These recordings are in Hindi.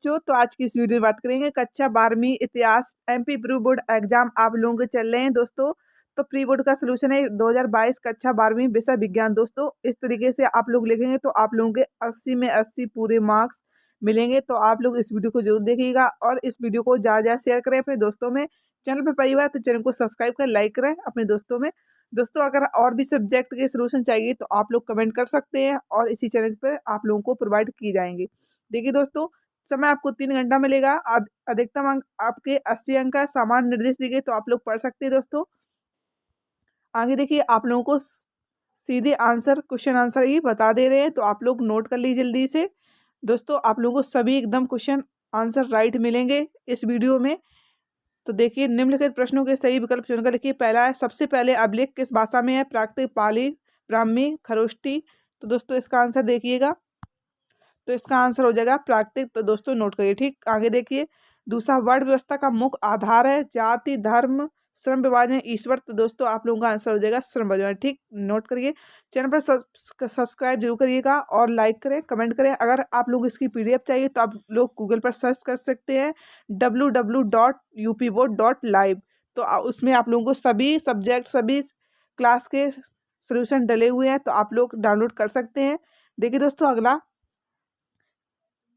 बच्चों, तो आज की इस वीडियो में बात करेंगे कक्षा 12वीं इतिहास एमपी प्री बोर्ड एग्जाम आप लोगों के चल रहे हैं दोस्तों। तो प्री बोर्ड का सलूशन है 2022 कक्षा 12वीं विषय विज्ञान दोस्तों। इस तरीके से आप लोग लिखेंगे तो आप लोगों के 80 में 80 पूरे मार्क्स मिलेंगे। तो आप लोग इस वीडियो को जरूर देखिएगा और इस वीडियो को ज़्यादा शेयर करें अपने दोस्तों में। चैनल पर पहली बार तो चैनल को सब्सक्राइब कर लाइक करें अपने दोस्तों में। दोस्तों अगर और भी सब्जेक्ट के सोल्यूशन चाहिए तो आप लोग कमेंट कर सकते हैं और इसी चैनल पर आप लोगों को प्रोवाइड की जाएंगे। देखिए दोस्तों, समय आपको 3 घंटा मिलेगा। अधिकतम अंक आपके 80 अंक का सामान्य निर्देश दिए गए तो आप लोग पढ़ सकते हैं दोस्तों। आगे देखिए, आप लोगों को सीधे आंसर क्वेश्चन आंसर ही बता दे रहे हैं तो आप लोग नोट कर लीजिए जल्दी से। दोस्तों आप लोगों को सभी एकदम क्वेश्चन आंसर राइट मिलेंगे इस वीडियो में। तो देखिए, निम्नलिखित प्रश्नों के सही विकल्प चुनकर लिखिए। पहला है, सबसे पहले अभिलेख किस भाषा में है? प्राकृत, पाली, ब्राह्मी, खरोष्टी। तो दोस्तों इसका आंसर देखिएगा, तो इसका आंसर हो जाएगा प्राकृतिक। तो दोस्तों नोट करिए। ठीक, आगे देखिए, दूसरा, वर्ण व्यवस्था का मुख्य आधार है जाति, धर्म, श्रम विभाजन, ईश्वर। तो दोस्तों आप लोगों का आंसर हो जाएगा श्रम विभाजन। ठीक, नोट करिए। चैनल पर सब्सक्राइब जरूर करिएगा और लाइक करें, कमेंट करें। अगर आप लोग इसकी PDF चाहिए तो आप लोग गूगल पर सर्च कर सकते हैं www.upboard.live। तो उसमें आप लोगों को सभी सब्जेक्ट, सभी क्लास के सोल्यूशन डले हुए हैं तो आप लोग डाउनलोड कर सकते हैं। देखिए दोस्तों, अगला,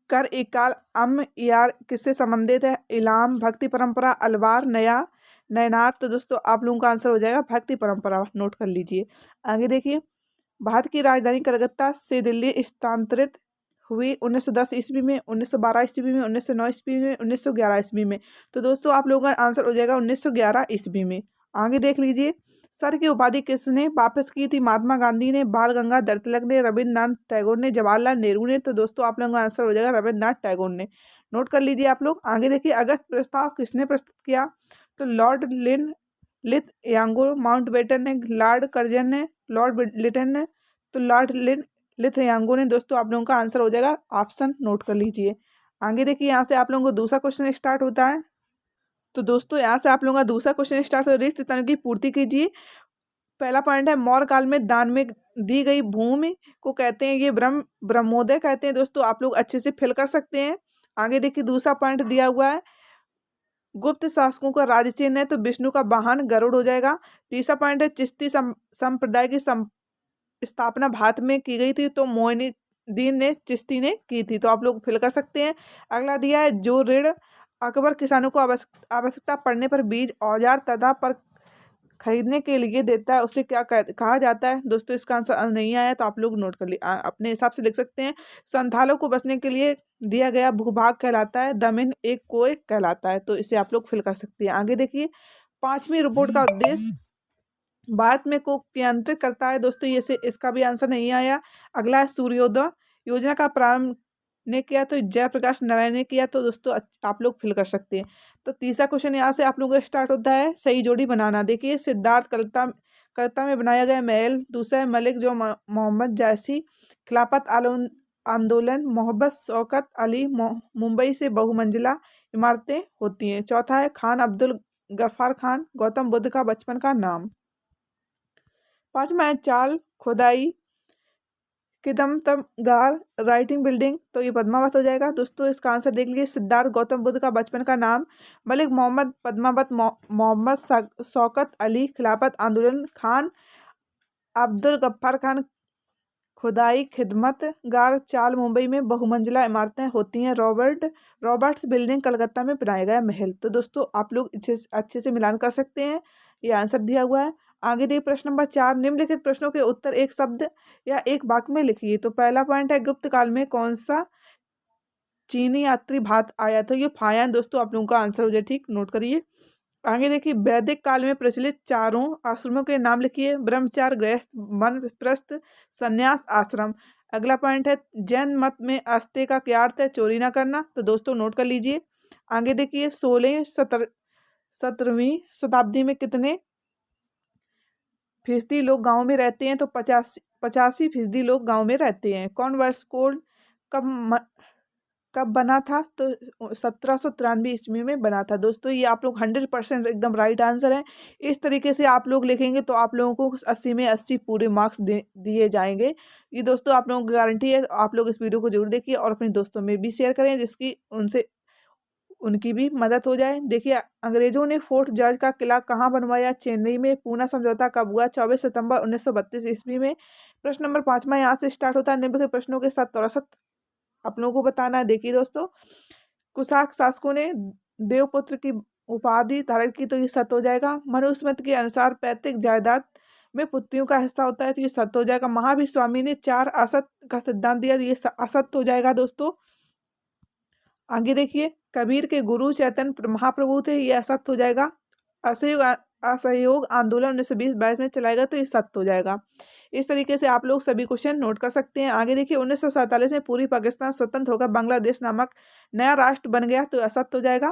कर एकाल अम यार किससे संबंधित है? इलाम, भक्ति परंपरा, अलवार, नया, नयनार। तो दोस्तों आप लोगों का आंसर हो जाएगा भक्ति परंपरा। नोट कर लीजिए। आगे देखिए, भारत की राजधानी कलकत्ता से दिल्ली स्थानांतरित हुई 1910 ईस्वी में, 1912 ईस्वी में, 1909 ईस्वी में, 1911 ईस्वी में। तो दोस्तों आप लोगों का आंसर हो जाएगा 1911 ईस्वी में। आगे देख लीजिए, सर की उपाधि किसने वापस की थी? महात्मा गांधी ने, बाल गंगाधर तिलक ने, रविन्द्रनाथ टैगोर ने, जवाहरलाल नेहरू ने। तो दोस्तों आप लोगों का आंसर हो जाएगा रविन्द्रनाथ टैगोर ने। नोट कर लीजिए आप लोग। आगे देखिए, अगस्त प्रस्ताव किसने प्रस्तुत किया? तो लॉर्ड लिथ यांगो माउंटबेटन ने, लॉर्ड कर्जन ने, लॉर्ड लिटन ने। तो लॉर्ड लिथ यांगो ने। दोस्तों आप लोगों का आंसर हो जाएगा ऑप्शन। नोट कर लीजिए। आगे देखिए, यहाँ से आप लोगों को दूसरा क्वेश्चन स्टार्ट होता है। तो दोस्तों यहाँ से आप लोगों का दूसरा क्वेश्चन स्टार्ट हो, रिक्त स्थानों की पूर्ति कीजिए। पहला पॉइंट है, मौर्य काल में दान में दी गई भूमि को कहते हैं, ये ब्रह्मोदय कहते हैं। दोस्तों आप लोग अच्छे से फिल कर सकते हैं। आगे देखिए, दूसरा पॉइंट दिया हुआ है, गुप्त शासकों का राज्य चिन्ह है तो विष्णु का वाहन गरुड़ हो जाएगा। तीसरा पॉइंट है, चिश्ती संप्रदाय की स्थापना भारत में की गई थी तो मोइनुद्दीन ने चिश्ती ने की थी। तो आप लोग फिल कर सकते हैं। अगला दिया है, जो ऋण अकबर किसानों को आवश्यकता पड़ने पर बीज, औजार तथा पर खरीदने के लिए देता है उसे क्या कहा जाता है? दोस्तों इसका आंसर नहीं आया तो आप लोग नोट कर अपने हिसाब से लिख सकते हैं। संथालों को बसने के लिए दिया गया भूभाग कहलाता है, दमिन एक कोय कहलाता है। तो इसे आप लोग फिल कर सकते हैं। आगे देखिए, 5वीं रिपोर्ट का उद्देश्य भारत में को नियंत्रित करता है। दोस्तों ये से इसका भी आंसर नहीं आया। अगला है, सूर्योदय योजना का प्रारंभ ने किया तो जयप्रकाश नारायण ने किया। तो दोस्तों आप लोग फिल कर सकते हैं। तो तीसरा क्वेश्चन यहाँ से आप लोगों का स्टार्ट होता है, सही जोड़ी बनाना। देखिए, सिद्धार्थ कलकत्ता में बनाया गया महल। दूसरा है, मलिक जो मोहम्मद जायसी, खिलाफत आंदोलन, मोहब्बत शौकत अली, मुंबई से बहुमंजिला इमारतें होती हैं। चौथा है, खान अब्दुल गफ्फार खान, गौतम बुद्ध का बचपन का नाम। पांचवा है, चाल खुदाई, किदमतम गार, राइटिंग बिल्डिंग। तो ये पद्मावत हो जाएगा। दोस्तों इसका आंसर देख लीजिए, सिद्धार्थ गौतम बुद्ध का बचपन का नाम, मलिक मोहम्मद, पद्मावत मोहम्मद शौकत अली, खिलाफत आंदोलन, खान अब्दुल गफ्फार खान, खुदाई, खिदमत गार, चाल मुंबई में बहुमंजिला इमारतें होती हैं, रॉबर्ट्स बिल्डिंग कलकत्ता में बनाया गया महल। तो दोस्तों आप लोग अच्छे से मिलान कर सकते हैं। ये आंसर दिया हुआ है। आगे देखिए, प्रश्न नंबर 4, निम्नलिखित प्रश्नों के उत्तर एक शब्द या एक वाक्य में लिखिए। तो पहला पॉइंट है, गुप्त काल में कौन सा चीनी यात्री भारत आया था? ये फायान। दोस्तों आप लोगों का आंसर हो जाए। ठीक, नोट करिए। आगे देखिए, वैदिक काल में प्रचलित चारों आश्रमों के नाम लिखिए। ब्रह्मचार्य, गृहस्थ, वानप्रस्थ, संन्यास आश्रम। अगला पॉइंट है, जैन मत में आस्ते का क्या अर्थ है? चोरी ना करना। तो दोस्तों नोट कर लीजिए। आगे देखिए, 17वीं शताब्दी में कितने फीसदी लोग गांव में रहते हैं? तो 85% लोग गांव में रहते हैं। कौन वर्ष कोड कब कब बना था? तो 1793 ईस्वी में बना था। दोस्तों ये आप लोग 100% एकदम राइट आंसर है। इस तरीके से आप लोग लिखेंगे तो आप लोगों को 80 में 80 पूरे मार्क्स दिए जाएंगे। ये दोस्तों आप लोगों की गारंटी है। आप लोग इस वीडियो को जरूर देखिए और अपने दोस्तों में भी शेयर करें, जिसकी उनकी भी मदद हो जाए। देखिए, अंग्रेजों ने फोर्ट जॉर्ज का किला कहाँ बनवाया? चेन्नई में। पूना समझौता कब हुआ? 24 सितंबर 1932 ईस्वी में। प्रश्न नंबर 5वां यहाँ से स्टार्ट होता है। निम्न के प्रश्नों के साथ थोड़ा सा आप लोगों को बताना है। देखिए दोस्तों, कुशाक शासकों ने देवपुत्र की उपाधि धारण की, तो ये सत्य हो जाएगा। मनुस्मृति के अनुसार पैतृक जायदाद में पुत्रियों का हिस्सा होता है, तो ये सत्य हो जाएगा। महावीर स्वामी ने 4 असत्य का सिद्धांत दिया, तो ये असत्य हो जाएगा दोस्तों। आगे देखिए, कबीर के गुरु चैतन्य महाप्रभु थे, ये असत्य हो जाएगा। असहयोग आंदोलन 1920-22 में चलाएगा, तो ये सत्य हो जाएगा। इस तरीके से आप लोग सभी क्वेश्चन नोट कर सकते हैं। आगे देखिए, 1947 में पूरी पाकिस्तान स्वतंत्र होकर बांग्लादेश नामक नया राष्ट्र बन गया, तो असत्य हो जाएगा।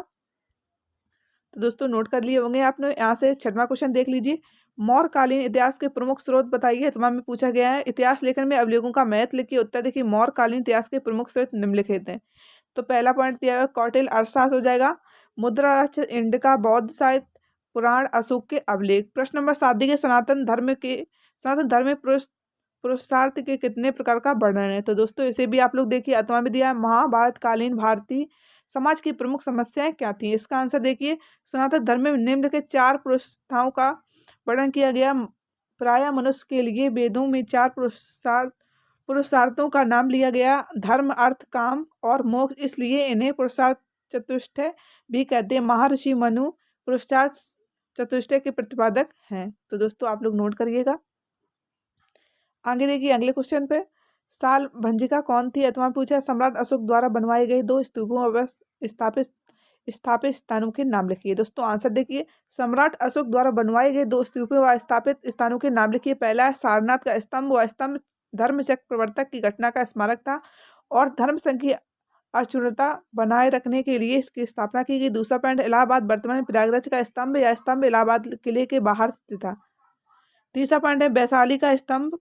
तो दोस्तों नोट कर लिए होंगे आपने। यहाँ से 6वां क्वेश्चन देख लीजिए। मौर्यकालीन इतिहास के प्रमुख स्रोत बताइए। तुम्हारा में पूछा गया है, इतिहास लेखन में अवलेखों का महत्व लिखिए। उत्तर देखिए, मौर्यकालीन इतिहास के प्रमुख स्रोत निम्नलिखित हैं। तो पहला पॉइंट दिया है कौटिल्य अर्थशास्त्र हो जाएगा। मुद्रा राष्ट्र इंडिका बौद्ध साहित्य पुराण अशोक के अभिलेख। प्रश्न नंबर 7 देखिए, सनातन धर्म में पुरुषार्थ के कितने प्रकार का वर्णन है? तो दोस्तों इसे भी आप लोग देखिए, अथवा में दिया है। महाभारत कालीन भारतीय समाज की प्रमुख समस्याएं क्या थी? इसका आंसर देखिए, सनातन धर्म में निम्न के 4 पुरुषार्थों का वर्णन किया गया। प्राय मनुष्य के लिए वेदों में 4 पुरुषार्थों का नाम लिया गया। धर्म, अर्थ, काम और मोक्ष, इसलिए इन्हें पुरुषार्थ चतुष्टय भी कहते हैं। महर्षि मनु पुरुषार्थ चतुष्टय के प्रतिपादक हैं। तो दोस्तों आप लोग नोट करिएगा। आगे देखिए, अगले क्वेश्चन पे, साल भंजिका कौन थी? अथवा पूछा, सम्राट अशोक द्वारा बनवाए गए 2 स्तूपों व स्थापित स्थानों के नाम लिखिए। दोस्तों आंसर देखिए, सम्राट अशोक द्वारा बनवाए गए 2 स्तूपों व स्थापित स्थानों के नाम लिखिए। पहला है सारनाथ का स्तंभ। वह स्तंभ धर्मचक्र प्रवर्तक की घटना का स्मारक था और धर्म संघ की अक्षुण्णता बनाए रखने के लिए इसकी स्थापना की गई। दूसरा पॉइंट, इलाहाबाद वर्तमान में प्रयागराज का स्तंभ या स्तंभ इलाहाबाद किले के बाहर स्थित था। तीसरा पॉइंट है वैशाली का स्तंभ।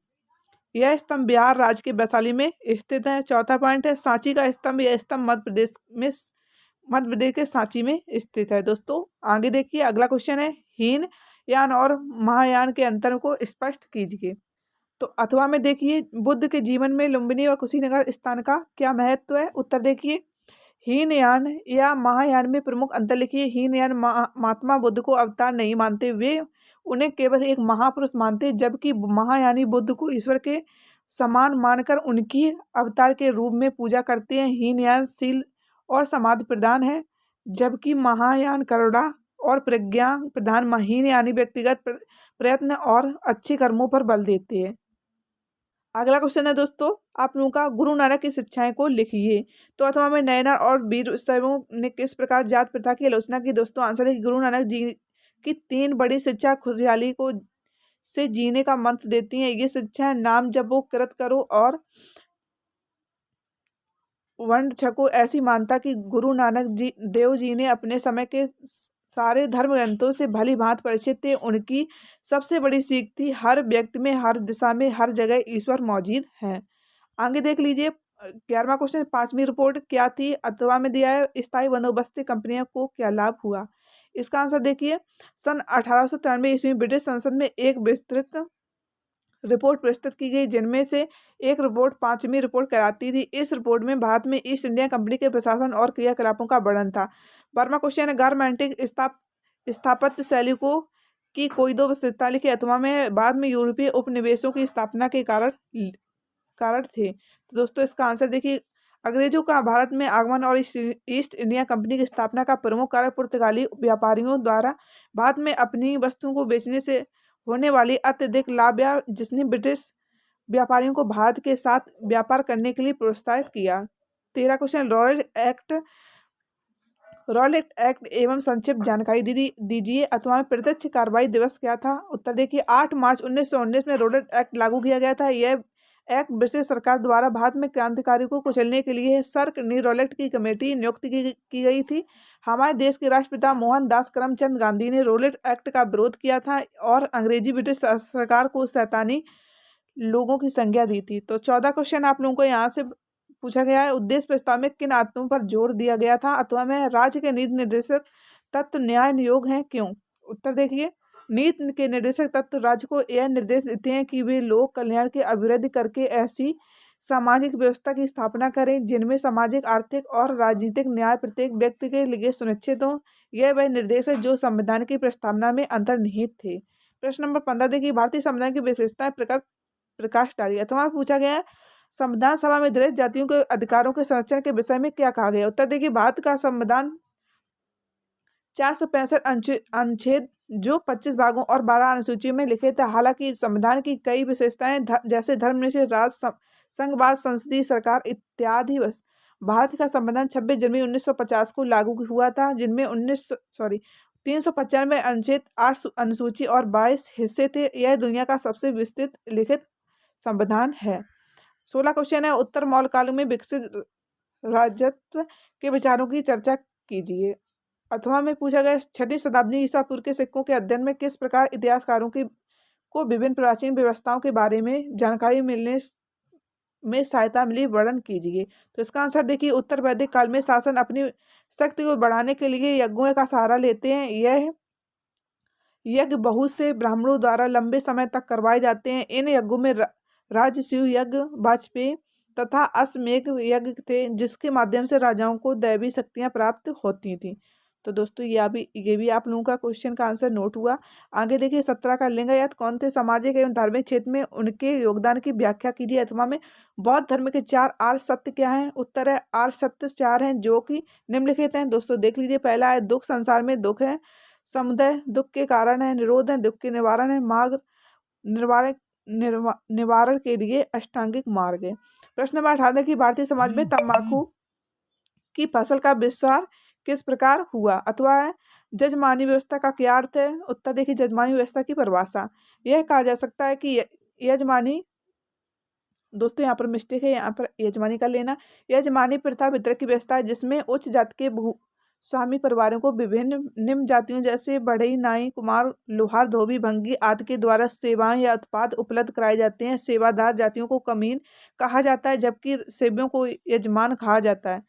यह स्तंभ बिहार राज्य के वैशाली में स्थित है। चौथा पॉइंट है सांची का स्तंभ। यह स्तंभ मध्य प्रदेश के सांची में स्थित है। दोस्तों आगे देखिए, अगला क्वेश्चन है, हीन यान और महायान के अंतर को स्पष्ट कीजिए। तो अथवा में देखिए, बुद्ध के जीवन में लुम्बिनी और कुशीनगर स्थान का क्या महत्व है? उत्तर देखिए, हीनयान या महायान में प्रमुख अंतर लिखिए। हीनयान महात्मा बुद्ध को अवतार नहीं मानते, वे उन्हें केवल एक महापुरुष मानते, जबकि महायानी बुद्ध को ईश्वर के समान मानकर उनकी अवतार के रूप में पूजा करते हैं। हीनयान शील और समाधि प्रधान है, जबकि महायान करुणा और प्रज्ञा प्रधान। हीनयानी व्यक्तिगत प्रयत्न और अच्छे कर्मों पर बल देते हैं। अगला क्वेश्चन है दोस्तों, आप लोगों का, गुरु नानक की शिक्षाएं को लिखिए। तो अथवा में नयना और वीर शैवों ने किस प्रकार जात प्रथा की आलोचना की? दोस्तों आंसर है कि गुरु नानक जी की 3 बड़ी शिक्षा खुशहाली को से जीने का मंत्र देती हैं। ये शिक्षा है, नाम जपो, कृत करो और वंड छको। ऐसी मानता कि गुरु नानक देव जी ने अपने समय के सारे धर्म ग्रंथों से भली भांति परिचित थे। उनकी सबसे बड़ी सीख थी, हर व्यक्ति में, हर दिशा में, हर जगह ईश्वर मौजूद है। आगे देख लीजिए, 11वां क्वेश्चन, 5वीं रिपोर्ट क्या थी? अथवा में दिया है, स्थायी बंदोबस्त से कंपनियों को क्या लाभ हुआ? इसका आंसर देखिए, सन 1893 ईस्वी में ब्रिटिश संसद में एक विस्तृत रिपोर्ट प्रस्तुत की गई, जिनमें से एक रिपोर्ट 5वीं रिपोर्ट कहलाती थी। इस रिपोर्ट में भारत में ईस्ट इंडिया कंपनी के प्रशासन और क्रियाकलापों का वर्णन था। 12वां क्वेश्चन है, गारमेंटिक स्थापत्य शैली को की कोई 2 विशेषता लिखी। अथवा में बाद में यूरोपीय उपनिवेशों की स्थापना के कारण थे। तो दोस्तों इसका आंसर देखिए, अंग्रेजों का भारत में आगमन और ईस्ट इंडिया कंपनी की स्थापना का प्रमुख कारण पुर्तगाली व्यापारियों द्वारा भारत में अपनी वस्तुओं को बेचने से होने वाली अत्यधिक लाभ, या जिसने ब्रिटिश व्यापारियों को भारत के साथ व्यापार करने के लिए प्रोत्साहित किया। 13 क्वेश्चन, रॉलेट एक्ट एवं संक्षिप्त जानकारी दीजिए। अथवा में प्रत्यक्ष कार्रवाई दिवस क्या था? उत्तर देखिए, 8 मार्च 1919 में रॉलेट एक्ट लागू किया गया था। यह एक्ट ब्रिटिश सरकार द्वारा भारत में क्रांतिकारी को कुचलने के लिए सर रॉलेट की कमेटी नियुक्त की गई थी। हमारे देश के राष्ट्रपिता मोहनदास करमचंद गांधी ने रॉलेट एक्ट का विरोध किया था और अंग्रेजी ब्रिटिश सरकार को शैतानी लोगों की संज्ञा दी थी। तो 14 क्वेश्चन आप लोगों को यहाँ से पूछा गया है उद्देश्य प्रस्ताव में किन आत्मों पर जोर दिया गया था। अथवा में राज्य के नीति निर्देशक तत्व न्याय नियोग हैं क्यों। उत्तर देखिए, नीति के निर्देशक तत्व राज्य को यह निर्देश देते हैं कि वे लोक कल्याण की अभिवृद्धि करके ऐसी सामाजिक व्यवस्था की स्थापना करें जिनमें सामाजिक, आर्थिक और राजनीतिक न्याय प्रत्येक व्यक्ति के लिए सुनिश्चित हो। यह वह निर्देश है जो संविधान की प्रस्तावना में अंतर्निहित थे। प्रश्न नंबर 15 देखिए, भारतीय संविधान की विशेषताएं प्रकाश डालिए। अथवा पूछा गया है संविधान सभा में दलित जातियों के अधिकारों के संरक्षण के विषय में क्या कहा गया। उत्तर देखिए, भारत का संविधान 465 अनुच्छेद जो 25 भागों और 12 अनुसूची में लिखे थे। हालांकि संविधान की कई विशेषताएं जैसे धर्मनिरपेक्ष राज, संघवाद, संसदीय सरकार इत्यादि भारत का संविधान 26 जनवरी 1950 को लागू हुआ था, जिनमें 395 अनुच्छेद, 8 अनुसूची और 22 हिस्से थे। यह दुनिया का सबसे विस्तृत लिखित संविधान है। 16 क्वेश्चन है, उत्तर मौर्य काल में विकसित राजत्व के विचारों की चर्चा कीजिए। अथवा में पूछा गया 6वीं शताब्दी ईसा पूर्व के सिक्कों के अध्ययन में किस प्रकार इतिहासकारों को विभिन्न प्राचीन व्यवस्थाओं के बारे में जानकारी मिलने में सहायता मिली, वर्णन कीजिए। तो इसका आंसर देखिए, उत्तर वैदिक काल में शासन अपनी शक्ति को बढ़ाने के लिए यज्ञों का सहारा लेते हैं। यह यज्ञ बहुत से ब्राह्मणों द्वारा लंबे समय तक करवाए जाते हैं। इन यज्ञों में राजसूय यज्ञ, वाजपेयी तथा अश्वमेध यज्ञ थे, जिसके माध्यम से राजाओं को दैवी शक्तियां प्राप्त होती थी। तो दोस्तों ये भी आप लोगों का क्वेश्चन का आंसर नोट हुआ। आगे देखिए 17 का, लिंगायत कौन थे, सामाजिक एवं धार्मिक क्षेत्र में उनके योगदान की व्याख्या कीजिए। अथवा में बौद्ध धर्म के 4 आर्य सत्य क्या हैं। उत्तर है आर्य सत्य 4 हैं जो कि निम्नलिखित हैं। दोस्तों देख लीजिए, पहला है दुख, संसार में दुख है, समुदय दुख के कारण है, निरोध है, दुख के निवारण है, मार्ग निवारण के लिए अष्टांगिक मार्ग है। प्रश्न नंबर 18 की भारतीय समाज में तंबाकू की फसल का विस्तार किस प्रकार हुआ। अथवा है जजमानी व्यवस्था का क्या अर्थ है। उत्तर देखिए, जजमानी व्यवस्था की परिभाषा यह कहा जा सकता है कि यजमानी, दोस्तों यहाँ पर मिस्टेक है, यहाँ पर यजमानी का लेना। यजमानी प्रथा वितरक की व्यवस्था है जिसमें उच्च जाति के स्वामी परिवारों को विभिन्न निम्न जातियों जैसे बढ़ई, नाई, कुमार, लोहार, धोबी, भंगी आदि के द्वारा सेवाएं या उत्पाद उपलब्ध कराए जाते हैं। सेवादार जातियों को कमीन कहा जाता है, जबकि सेवियों को यजमान कहा जाता है।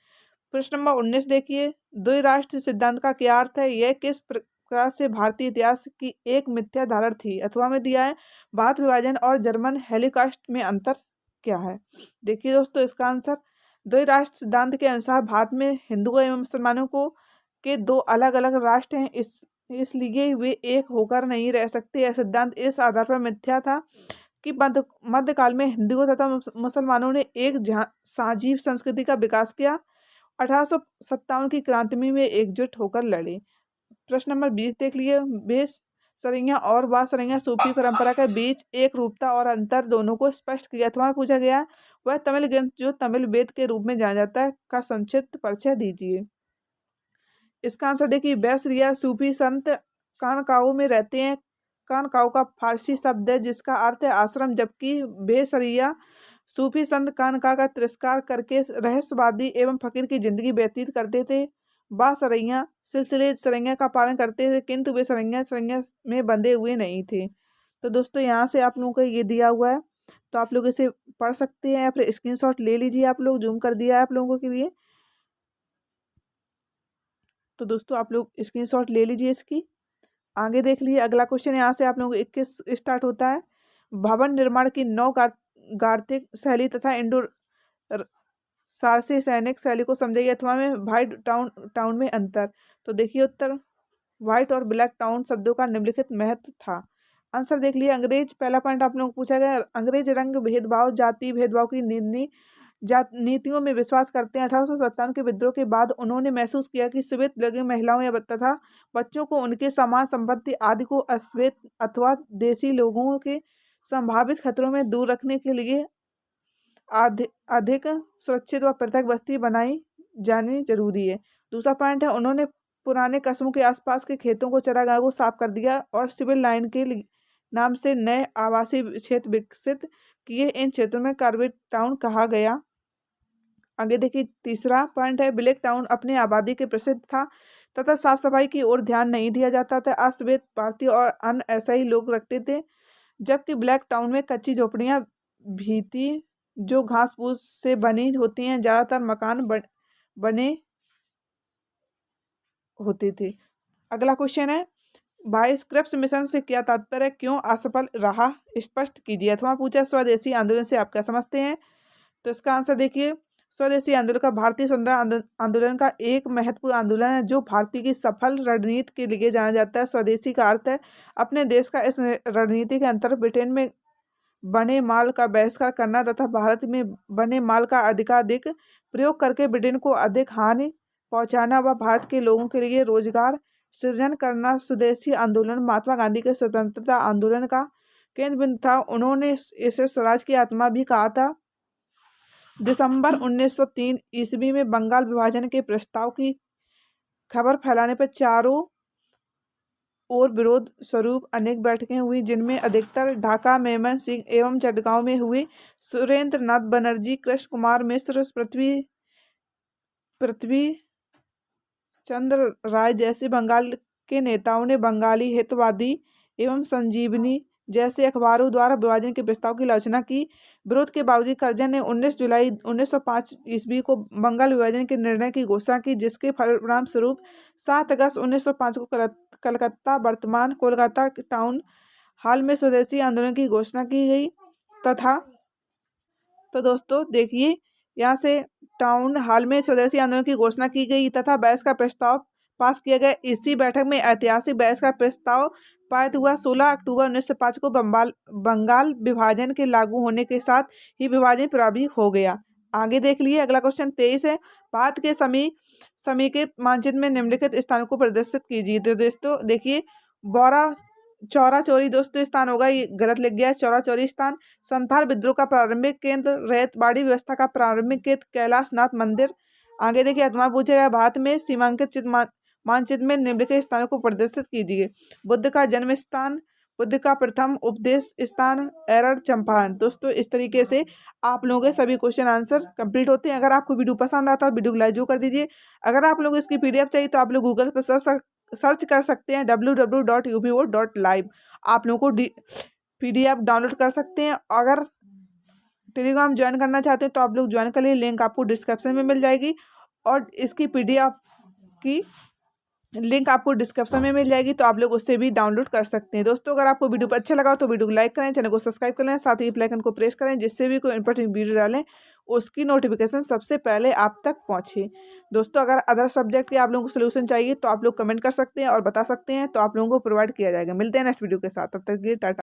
प्रश्न नंबर 19 देखिए, द्विराष्ट्र सिद्धांत का क्या अर्थ है। यह किस प्रकार से भारतीय इतिहास की एक मिथ्या धारणा थी। अथवा में दिया है भारत विभाजन और जर्मन हेलोकास्ट में अंतर क्या है। देखिए दोस्तों, इसका आंसर द्विराष्ट्र सिद्धांत के अनुसार भारत में हिंदुओं एवं मुसलमानों के 2 अलग अलग राष्ट्र हैं, इसलिए वे एक होकर नहीं रह सकते। यह सिद्धांत इस आधार पर मिथ्या था कि मध्यकाल में हिंदुओं तथा मुसलमानों ने एक साझी संस्कृति का विकास किया। 1857 की क्रांति में एकजुट होकर लड़े। प्रश्न नंबर 20 देख लिए, बेस सरैया और बासरैया सूफी परंपरा के बीच एक रूपता और अंतर दोनों को स्पष्ट किया। अथवा पूछा गया वह तमिल ग्रंथ जो तमिल वेद के रूप में जाना जाता है का संक्षिप्त परिचय दीजिए। इसका आंसर देखिए, बैसरिया सूफी संत कानकाओ में रहते हैं। कानकाओ का फारसी शब्द है जिसका अर्थ है आश्रम, जबकि बेसरिया सूफी संत कानका का तिरस्कार करके रहस्यवादी एवं फकीर की जिंदगी व्यतीत करते थे। बासरैया सिलसिले सरैया का पालन करते थे, किंतु वे सरैया में बंधे हुए नहीं थे। तो दोस्तों यहाँ से आप लोगों को ये दिया हुआ है, तो आप लोग इसे पढ़ सकते हैं या फिर स्क्रीनशॉट ले लीजिए। आप लोग जूम कर दिया है आप लोगों के लिए, तो दोस्तों आप लोग स्क्रीनशॉट ले लीजिए इसकी। आगे देख लीजिए अगला क्वेश्चन, यहाँ से आप लोगों को 21 स्टार्ट होता है। भवन निर्माण की 9 गार्थिक शैली तथा इंडो सारसी सैनिक शैली को समझाइए। अथवा में व्हाइट टाउन में अंतर। तो देखिए उत्तर, व्हाइट और ब्लैक टाउन शब्दों का निम्नलिखित महत्व था। आंसर देख लिए, अंग्रेज, पहला पॉइंट आप लोगों को पूछा गया, अंग्रेज रंग भेदभाव, जाति भेदभाव की नीतियों में विश्वास करते हैं। 1857 के विद्रोह के बाद उन्होंने महसूस किया कि श्वेत लिंग महिलाओं तथा बच्चों को उनके समान संपत्ति आदि को अश्वेत अथवा देसी लोगों के संभावित खतरों में दूर रखने के लिए अधिक सुरक्षित व पृथक बस्ती बनाई जानी जरूरी है। दूसरा पॉइंट है, उन्होंने पुराने कस्बों के आसपास के खेतों को, चरागाह को साफ कर दिया और सिविल लाइन के नाम से नए आवासीय क्षेत्र विकसित किए। इन क्षेत्रों में कार्बेट टाउन कहा गया। आगे देखिए तीसरा पॉइंट है, ब्लैक टाउन अपने आबादी के प्रसिद्ध था तथा साफ सफाई की ओर ध्यान नहीं दिया जाता था। अश्वेत भारतीय और अन्य ऐसा ही लोग रखते थे, जबकि ब्लैक टाउन में कच्ची झोपड़ियां, भीति जो घास फूस से बनी होती हैं, ज़्यादातर मकान बने होते थे। अगला क्वेश्चन है, बाईस क्रिप्स मिशन से क्या तात्पर्य, क्यों असफल रहा, स्पष्ट कीजिए। अथवा पूछा स्वदेशी आंदोलन से आप क्या समझते हैं। तो इसका आंसर देखिए, स्वदेशी आंदोलन का भारतीय स्वतंत्रता आंदोलन का एक महत्वपूर्ण आंदोलन है जो भारतीय की सफल रणनीति के लिए जाना जाता है। स्वदेशी का अर्थ है अपने देश का। इस रणनीति के अंतर्गत ब्रिटेन में बने माल का बहिष्कार करना तथा भारत में बने माल का अधिकाधिक प्रयोग करके ब्रिटेन को अधिक हानि पहुंचाना व भारत के लोगों के लिए रोजगार सृजन करना स्वदेशी आंदोलन महात्मा गांधी के स्वतंत्रता आंदोलन का केंद्र बिंदु था। उन्होंने इसे स्वराज की आत्मा भी कहा था। दिसंबर 1903 ईस्वी में बंगाल विभाजन के प्रस्ताव की खबर फैलाने पर चारों और विरोध स्वरूप अनेक बैठकें हुई, जिनमें अधिकतर ढाका, मेमन-सिंह एवं चटगांव में हुई। सुरेंद्र नाथ बनर्जी, कृष्ण कुमार मिश्र, पृथ्वी चंद्र राय जैसे बंगाल के नेताओं ने बंगाली हितवादी एवं संजीवनी जैसे अखबारों द्वारा विभाजन के प्रस्ताव की आलोचना की। विरोध के बावजूद करजन ने 19 जुलाई 1905 ईस्वी को बंगाल विभाजन के निर्णय की घोषणा की, जिसके परिणाम स्वरूप 7 अगस्त 1905 को कलकत्ता वर्तमान कोलकाता टाउन हाल में स्वदेशी आंदोलन की घोषणा की गई तथा तो दोस्तों देखिए, यहाँ से टाउन हाल में स्वदेशी आंदोलन की घोषणा की गई तथा बहस का प्रस्ताव पास किया गया। इसी बैठक में ऐतिहासिक बहस का प्रस्ताव पारित हुआ। 16 अक्टूबर 1905 को बंगाल विभाजन के लागू होने के साथ ही विभाजन प्रभावी हो गया। आगे देख लिए। अगला क्वेश्चन 23 है, भारत के समीकृत मानचित्र में निम्नलिखित स्थानों को प्रदर्शित कीजिए। तो दोस्तों देखिए, चौरा चौरी दोस्तों स्थान होगा, ये गलत लिख गया है। चौरा चौरी स्थान संथाल विद्रोह का प्रारंभिक केंद्र, रैयतवाड़ी व्यवस्था का प्रारंभिक केंद्र कैलाश नाथ मंदिर। आगे देखिए, अथवा पूछेगा भारत में सीमांकित मानचित्र में निम्नलिखित स्थानों को प्रदर्शित कीजिए। बुद्ध का जन्म स्थान, बुद्ध का प्रथम उपदेश स्थान, एरर चंपारण। दोस्तों इस तरीके से आप लोगों के सभी क्वेश्चन आंसर कंप्लीट होते हैं। अगर आपको वीडियो पसंद आता है वीडियो को लाइक कर दीजिए। अगर आप लोग इसकी पीडीएफ चाहिए तो आप लोग गूगल पर सर्च कर सकते हैं www.upvo.live। आप लोगों को पीडीएफ डाउनलोड कर सकते हैं। अगर टेलीग्राम ज्वाइन करना चाहते हैं तो आप लोग ज्वाइन कर लिए, लिंक आपको डिस्क्रिप्शन में मिल जाएगी और इसकी पीडीएफ की लिंक आपको डिस्क्रिप्शन में मिल जाएगी, तो आप लोग उससे भी डाउनलोड कर सकते हैं। दोस्तों अगर आपको वीडियो अच्छा लगा तो वीडियो को लाइक करें, चैनल को सब्सक्राइब करें, साथ ही बेल आइकन को प्रेस करें, जिससे भी कोई इंपॉर्टेंट वीडियो डालें उसकी नोटिफिकेशन सबसे पहले आप तक पहुंचे। दोस्तों अगर अदर सब्जेक्ट के आप लोगों को सोल्यूशन चाहिए तो आप लोग कमेंट कर सकते हैं और बता सकते हैं, तो आप लोगों को प्रोवाइड किया जाएगा। मिलते हैं नेक्स्ट वीडियो के साथ, तब तक के लिए टाटा।